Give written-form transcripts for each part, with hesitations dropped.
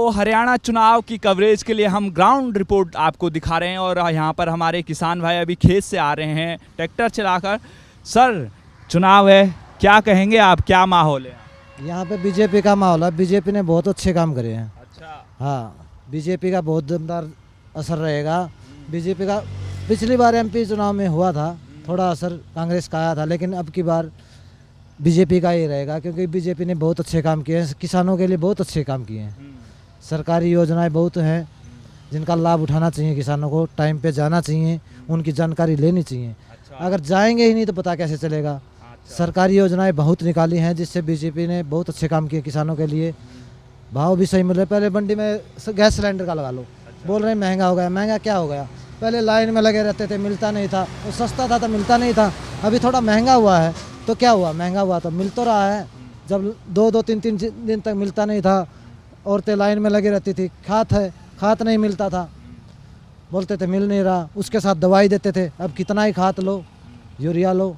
तो हरियाणा चुनाव की कवरेज के लिए हम ग्राउंड रिपोर्ट आपको दिखा रहे हैं और यहाँ पर हमारे किसान भाई अभी खेत से आ रहे हैं ट्रैक्टर चलाकर। सर, चुनाव है, क्या कहेंगे आप, क्या माहौल है यहाँ पे? बीजेपी का माहौल है। बीजेपी ने बहुत अच्छे काम करे हैं। अच्छा। हाँ, बीजेपी का बहुत दमदार असर रहेगा। बीजेपी का पिछली बार एमपी चुनाव में हुआ था, थोड़ा असर कांग्रेस का आया था, लेकिन अब की बार बीजेपी का ही रहेगा, क्योंकि बीजेपी ने बहुत अच्छे काम किए हैं, किसानों के लिए बहुत अच्छे काम किए हैं। सरकारी योजनाएं बहुत हैं जिनका लाभ उठाना चाहिए, किसानों को टाइम पे जाना चाहिए, उनकी जानकारी लेनी चाहिए। अच्छा। अगर जाएंगे ही नहीं तो पता कैसे चलेगा। अच्छा। सरकारी योजनाएं बहुत निकाली हैं जिससे बीजेपी ने बहुत अच्छे काम किए किसानों के लिए। भाव भी सही मिल रहे। पहले मंडी में गैस सिलेंडर का लगा लो, बोल रहे हैं महंगा हो गया। महंगा क्या हो गया? पहले लाइन में लगे रहते थे, मिलता नहीं था। वो सस्ता था तो मिलता नहीं था। अभी थोड़ा महंगा हुआ है तो क्या हुआ? महंगा हुआ तो मिल तो रहा है। जब 2-3 दिन तक मिलता नहीं था, औरतें लाइन में लगी रहती थी। खाद नहीं मिलता था, बोलते थे मिल नहीं रहा, उसके साथ दवाई देते थे। अब कितना ही खाद लो, यूरिया लो,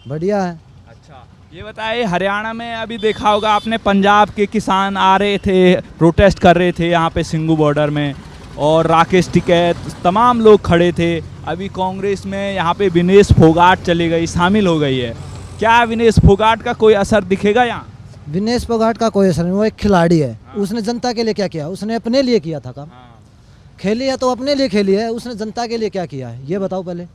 बढ़िया है। अच्छा, ये बताइए, हरियाणा में अभी देखा होगा आपने, पंजाब के किसान आ रहे थे, प्रोटेस्ट कर रहे थे यहाँ पे सिंघू बॉर्डर में, और राकेश टिकैत तमाम लोग खड़े थे। अभी कांग्रेस में यहाँ पे विनेश फोगाट चली गई, शामिल हो गई है। क्या विनेश फोगाट का कोई असर दिखेगा यहाँ? विनेश फोगाट का कोई असर नहीं, वो एक खिलाड़ी है। उसने जनता के लिए क्या किया? उसने अपने लिए किया था काम। खेली है तो अपने लिए खेली है, उसने जनता के लिए क्या किया है ये बताओ पहले।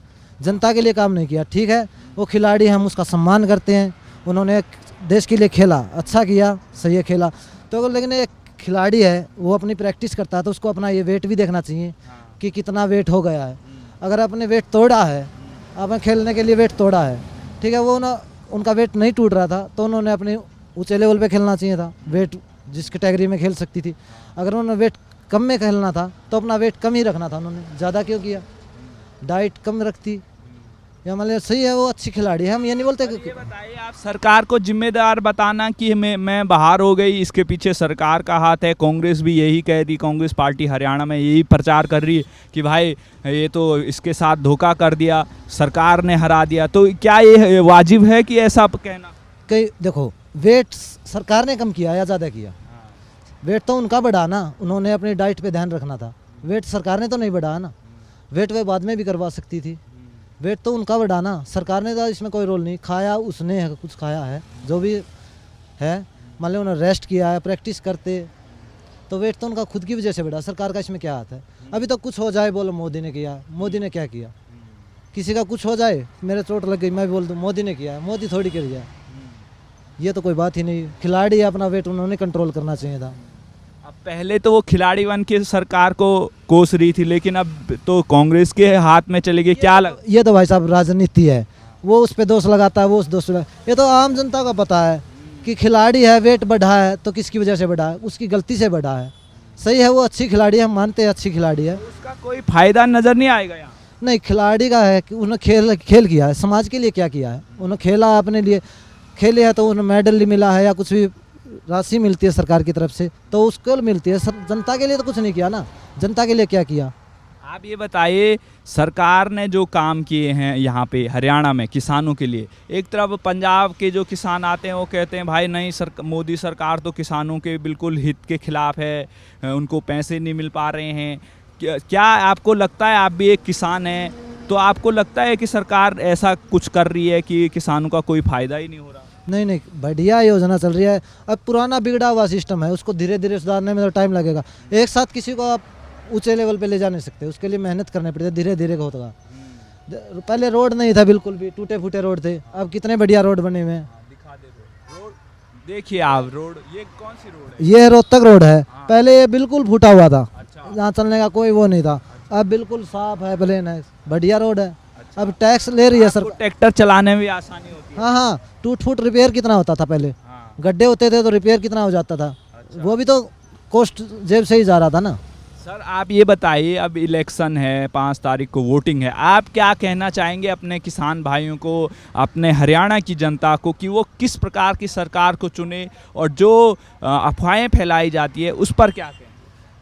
जनता के लिए काम नहीं किया। ठीक है, वो खिलाड़ी, हम उसका सम्मान करते हैं, उन्होंने देश के लिए खेला, अच्छा किया, सही है खेला तो। लेकिन एक खिलाड़ी है, वो अपनी प्रैक्टिस करता है तो उसको अपना ये वेट भी देखना चाहिए कि कितना वेट हो गया है। अगर अपने वेट तोड़ा है, आपने खेलने के लिए वेट तोड़ा है, ठीक है, वो ना उनका वेट नहीं टूट रहा था तो उन्होंने अपने ऊंचे लेवल पे खेलना चाहिए था। वेट जिस कैटेगरी में खेल सकती थी, अगर उन्होंने वेट कम में खेलना था तो अपना वेट कम ही रखना था। उन्होंने ज़्यादा क्यों किया? डाइट कम रखती या मतलब सही है, वो अच्छी खिलाड़ी है, हम ये नहीं बोलते। ये बताइए, आप सरकार को जिम्मेदार बताना कि मैं बाहर हो गई, इसके पीछे सरकार का हाथ है। कांग्रेस भी यही कह रही, कांग्रेस पार्टी हरियाणा में यही प्रचार कर रही है कि भाई ये तो इसके साथ धोखा कर दिया, सरकार ने हरा दिया। तो क्या ये वाजिब है कि ऐसा कहना? कई देखो, वेट सरकार ने कम किया या ज़्यादा किया? वेट तो उनका बढ़ा ना, उन्होंने अपनी डाइट पे ध्यान रखना था। वेट सरकार ने तो नहीं बढ़ाया ना, वेट वे बाद में भी करवा सकती थी। वेट तो उनका बढ़ा ना, सरकार ने तो इसमें कोई रोल नहीं। खाया उसने है, कुछ खाया है, जो भी है, मान लो उन्होंने रेस्ट किया है, प्रैक्टिस करते तो वेट तो उनका खुद की वजह से बढ़ा। सरकार का इसमें क्या हाथ है? अभी तो कुछ हो जाए बोलो मोदी ने किया। मोदी ने क्या किया? किसी का कुछ हो जाए, मेरे चोट लग गई, मैं बोल दूँ मोदी ने किया है, मोदी थोड़ी कर दिया। ये तो कोई बात ही नहीं। खिलाड़ी अपना वेट उन्होंने कंट्रोल करना चाहिए था। अब पहले तो वो खिलाड़ी बन के सरकार को कोस रही थी, लेकिन अब तो कांग्रेस के हाथ में चले गए। क्या ये तो भाई साहब राजनीति है, वो उस पर दोष लगाता है, वो उस दोष ये तो आम जनता को पता है कि खिलाड़ी है, वेट बढ़ा है तो किसकी वजह से बढ़ा है? उसकी गलती से बढ़ा है। सही है, वो अच्छी खिलाड़ी है, हम मानते हैं अच्छी खिलाड़ी है। उसका कोई फायदा नजर नहीं आएगा यहाँ? नहीं, खिलाड़ी का है कि उन्होंने खेल किया है, समाज के लिए क्या किया है? उन्होंने खेला, अपने लिए खेले है तो उन्हें मेडल मिला है या कुछ भी राशि मिलती है सरकार की तरफ से तो उसको मिलती है। जनता के लिए तो कुछ नहीं किया ना। जनता के लिए क्या किया? आप ये बताइए, सरकार ने जो काम किए हैं यहाँ पे हरियाणा में किसानों के लिए, एक तरफ पंजाब के जो किसान आते हैं वो कहते हैं भाई नहीं, मोदी सरकार तो किसानों के बिल्कुल हित के खिलाफ है, उनको पैसे नहीं मिल पा रहे हैं। क्या आपको लगता है, आप भी एक किसान हैं, तो आपको लगता है कि सरकार ऐसा कुछ कर रही है कि किसानों का कोई फ़ायदा ही नहीं हो रहा? नहीं, बढ़िया योजना चल रही है। अब पुराना बिगड़ा हुआ सिस्टम है, उसको धीरे धीरे सुधारने में तो टाइम लगेगा। एक साथ किसी को आप ऊंचे लेवल पे ले जा नहीं सकते, उसके लिए मेहनत करनी पड़ती है, धीरे धीरे होगा। पहले रोड नहीं था, बिल्कुल भी टूटे फूटे रोड थे, अब कितने बढ़िया रोड बने हुए हैं। दिखा दे रोड, देखिए आप रोड, ये कौन सी रोड है? ये रोहतक रोड है। पहले ये बिल्कुल फूटा हुआ था, अच्छा। यहाँ चलने का कोई वो नहीं था। अब बिल्कुल साफ है, प्लेन है, बढ़िया रोड है। अब टैक्स ले रही है सर, ट्रैक्टर चलाने में भी आसानी होती है। हाँ, टूट फूट रिपेयर कितना होता था पहले? गड्ढे होते थे तो रिपेयर कितना हो जाता था। अच्छा। वो भी तो कॉस्ट जेब से ही जा रहा था ना। सर, आप ये बताइए, अब इलेक्शन है, 5 तारीख को वोटिंग है, आप क्या कहना चाहेंगे अपने किसान भाइयों को, अपने हरियाणा की जनता को, कि वो किस प्रकार की सरकार को चुने, और जो अफवाहें फैलाई जाती है उस पर क्या कहें?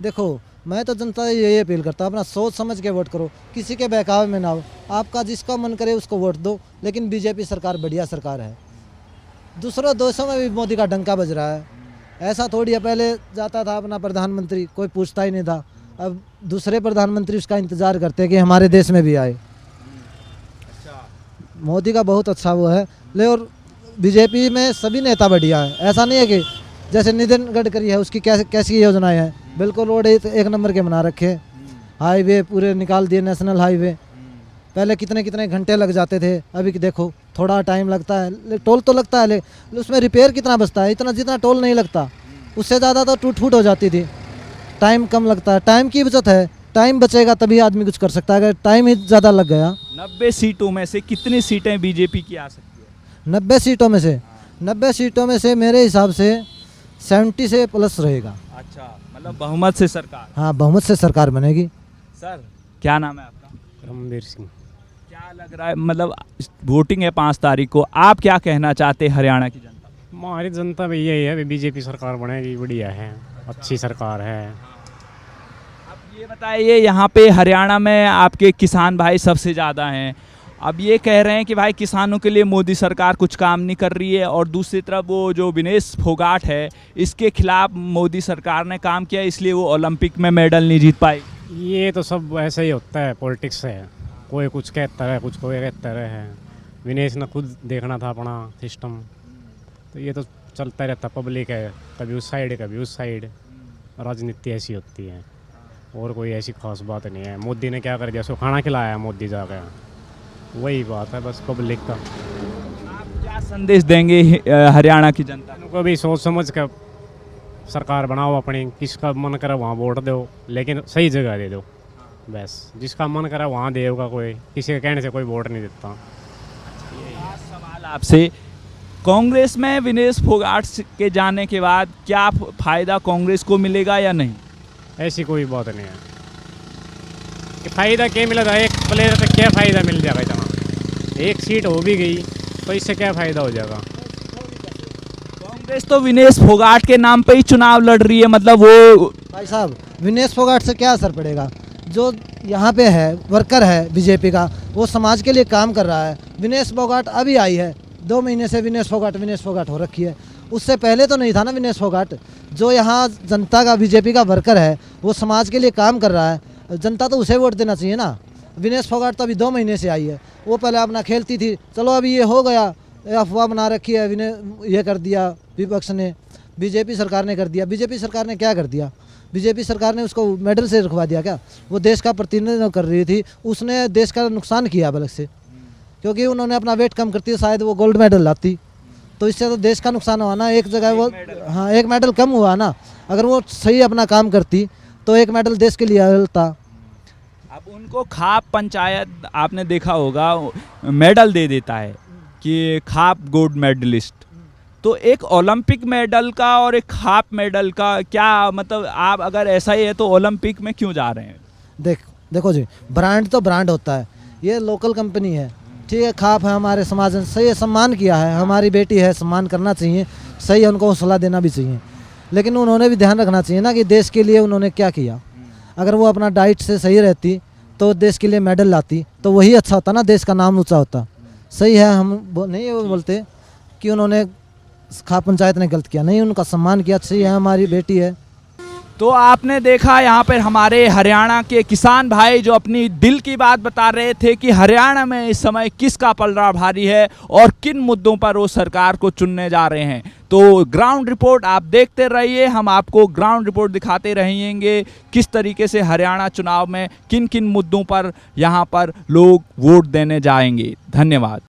देखो, मैं तो जनता से यही अपील करता हूँ, अपना सोच समझ के वोट करो, किसी के बहकावे में ना हो। आपका जिसका मन करे उसको वोट दो, लेकिन बीजेपी सरकार बढ़िया सरकार है। दूसरों देशों में भी मोदी का डंका बज रहा है, ऐसा थोड़ी है, पहले जाता था अपना प्रधानमंत्री, कोई पूछता ही नहीं था। अब दूसरे प्रधानमंत्री उसका इंतज़ार करते हैं कि हमारे देश में भी आए। मोदी का बहुत अच्छा वो है, ले और बीजेपी में सभी नेता बढ़िया है। ऐसा नहीं है कि जैसे नितिन गडकरी है, उसकी कैसी योजनाएं हैं, बिल्कुल रोड एक नंबर के बना रखे, हाईवे पूरे निकाल दिए, नेशनल हाईवे। पहले कितने कितने घंटे लग जाते थे, अभी देखो थोड़ा टाइम लगता है। टोल तो लगता है, लेकिन उसमें रिपेयर कितना बचता है, इतना जितना टोल नहीं लगता, उससे ज़्यादा तो टूट फूट हो जाती थी। टाइम कम लगता है, टाइम की बचत है। टाइम बचेगा तभी आदमी कुछ कर सकता है, अगर टाइम ही ज़्यादा लग गया। 90 सीटों में से कितनी सीटें बीजेपी की आ सकती है? 90 सीटों में से 90 सीटों में से मेरे हिसाब से 70 से प्लस रहेगा। अच्छा, मतलब बहुमत से सरकार। हाँ, बहुमत से सरकार बनेगी। सर, क्या नाम है आपका? रणबीर सिंह। क्या लग रहा है, मतलब वोटिंग है 5 तारीख को, आप क्या कहना चाहते हैं हरियाणा की जनता को? हमारी जनता भी यही है, बीजेपी सरकार बनेगी, बढ़िया है, अच्छी सरकार है। अब ये बताइए, यहाँ पे हरियाणा में आपके किसान भाई सबसे ज़्यादा हैं। अब ये कह रहे हैं कि भाई किसानों के लिए मोदी सरकार कुछ काम नहीं कर रही है, और दूसरी तरफ वो जो विनेश फोगाट है, इसके खिलाफ मोदी सरकार ने काम किया, इसलिए वो ओलंपिक में मेडल नहीं जीत पाई। ये तो सब ऐसे ही होता है, पॉलिटिक्स है, कोई कुछ कहता है, कुछ कोई कहता है। विनेश ने खुद देखना था अपना सिस्टम, तो ये तो चलता रहता, पब्लिक है, कभी उस साइड कभी उस साइड, राजनीति ऐसी होती है, और कोई ऐसी खास बात नहीं है। मोदी ने क्या कर दिया, उसको खाना खिलाया मोदी जाकर, वही बात है बस पब्लिक का। आप क्या संदेश देंगे हरियाणा की जनता को? उनको भी सोच समझ कर सरकार बनाओ अपनी, किसका मन करे वहाँ वोट दो, लेकिन सही जगह दे दो बस। जिसका मन करे वहाँ देगा, कोई किसी के कहने से कोई वोट नहीं देता। सवाल आपसे, कांग्रेस में विनेश फोगाट के जाने के बाद क्या फायदा कांग्रेस को मिलेगा या नहीं? ऐसी कोई बात नहीं है कि फ़ायदा क्या मिलेगा, एक प्लेयर से क्या फ़ायदा मिल जाएगा इतना, एक सीट हो भी गई तो इससे क्या फ़ायदा हो जाएगा। कांग्रेस तो विनेश फोगाट के नाम पे ही चुनाव लड़ रही है, मतलब वो भाई साहब, विनेश फोगाट से क्या असर पड़ेगा? जो यहाँ पे है वर्कर है बीजेपी का, वो समाज के लिए काम कर रहा है। विनेश फोगाट अभी आई है, 2 महीने से विनेश फोगाट हो रखी है, उससे पहले तो नहीं था ना विनेश फोगाट। जो यहाँ जनता का बीजेपी का वर्कर है, वो समाज के लिए काम कर रहा है, जनता तो उसे वोट देना चाहिए ना। विनेश फोगाट तो अभी 2 महीने से आई है, वो पहले अपना खेलती थी, चलो अभी ये हो गया, अफवाह बना रखी है, ये कर दिया विपक्ष ने, बीजेपी सरकार ने कर दिया। बीजेपी सरकार ने क्या कर दिया? बीजेपी सरकार ने उसको मेडल से रखवा दिया क्या? वो देश का प्रतिनिधित्व कर रही थी, उसने देश का नुकसान किया बल्कि से, क्योंकि उन्होंने अपना वेट कम करती, शायद वो गोल्ड मेडल लाती, तो इससे तो देश का नुकसान हुआ ना। एक जगह वो, हाँ, एक मेडल कम हुआ ना। अगर वो सही अपना काम करती तो एक मेडल देश के लिए मिलता। अब उनको खाप पंचायत, आपने देखा होगा, मेडल दे देता है कि खाप गोल्ड मेडलिस्ट, तो एक ओलंपिक मेडल का और एक खाप मेडल का क्या मतलब? आप अगर ऐसा ही है तो ओलंपिक में क्यों जा रहे हैं? देखो जी, ब्रांड तो ब्रांड होता है, ये लोकल कंपनी है, ठीक है। खाप है, हमारे समाज ने सही सम्मान किया है, हमारी बेटी है, सम्मान करना चाहिए, सही है, उनको हौसला देना भी चाहिए, लेकिन उन्होंने भी ध्यान रखना चाहिए ना कि देश के लिए उन्होंने क्या किया। अगर वो अपना डाइट से सही रहती तो देश के लिए मेडल लाती, तो वही अच्छा होता ना, देश का नाम ऊंचा होता। सही है, हम नहीं वो बोलते कि उन्होंने खाप पंचायत ने गलत किया, नहीं, उनका सम्मान किया, सही है, हमारी बेटी है। तो आपने देखा यहाँ पर हमारे हरियाणा के किसान भाई जो अपनी दिल की बात बता रहे थे कि हरियाणा में इस समय किसका पलड़ा भारी है और किन मुद्दों पर वो सरकार को चुनने जा रहे हैं। तो ग्राउंड रिपोर्ट आप देखते रहिए, हम आपको ग्राउंड रिपोर्ट दिखाते रहेंगे किस तरीके से हरियाणा चुनाव में किन किन मुद्दों पर यहाँ पर लोग वोट देने जाएंगे। धन्यवाद।